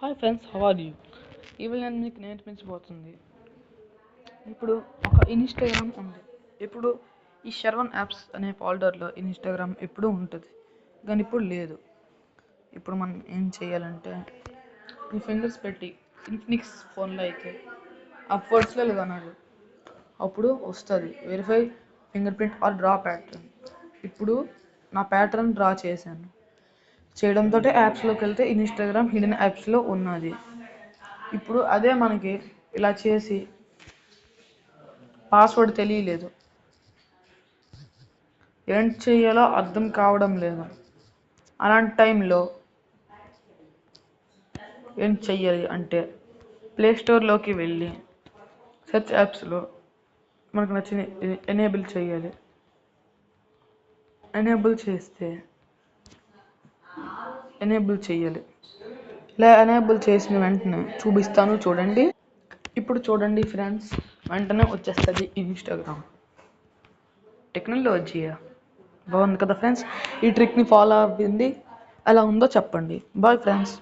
Hi friends, how are you? ఇవాళ నేను మీకు నేర్పించబోతుంది. ఇప్పుడు ఒక ఇన్స్టాగ్రామ్ ఉంది. ఇప్పుడు ఈ శర్వన్ యాప్స్ అనే ఫోల్డర్లో ఇన్స్టాగ్రామ్ ఎప్పుడూ ఉంటుంది, కానీ ఇప్పుడు లేదు. ఇప్పుడు మనం ఏం చేయాలంటే, మీ ఫింగర్స్ పెట్టి ఇన్ఫినిక్స్ ఫోన్లో అయితే అప్వర్డ్స్లో లేదన్నారు, అప్పుడు వస్తుంది verify finger print are draw pattern. ఇప్పుడు నా ప్యాటర్న్ డ్రా చేయడంతో యాప్స్లోకి వెళ్తే ఇన్స్టాగ్రామ్ హిడెన్ యాప్స్లో ఉన్నది. ఇప్పుడు అదే మనకి ఇలా చేసి పాస్వర్డ్ తెలియలేదు, ఏం చేయాలో అర్థం కావడం లేదు. అలాంటి టైంలో ఏం చెయ్యాలి అంటే, ప్లేస్టోర్లోకి వెళ్ళి సెర్చ్ యాప్స్లో మనకు నచ్చిన ఎనేబుల్ చేయాలి. ఎనేబుల్ చేయాలి. ఇలా ఎనేబుల్ చేసిన వెంటనే చూపిస్తాను, చూడండి. ఇప్పుడు చూడండి ఫ్రెండ్స్, వెంటనే వచ్చేస్తుంది ఇన్స్టాగ్రామ్. టెక్నాలజీ బాగుంది కదా ఫ్రెండ్స్. ఈ ట్రిక్ని ఫాలో అవ్వండి. ఎలా ఉందో చెప్పండి. Bye friends.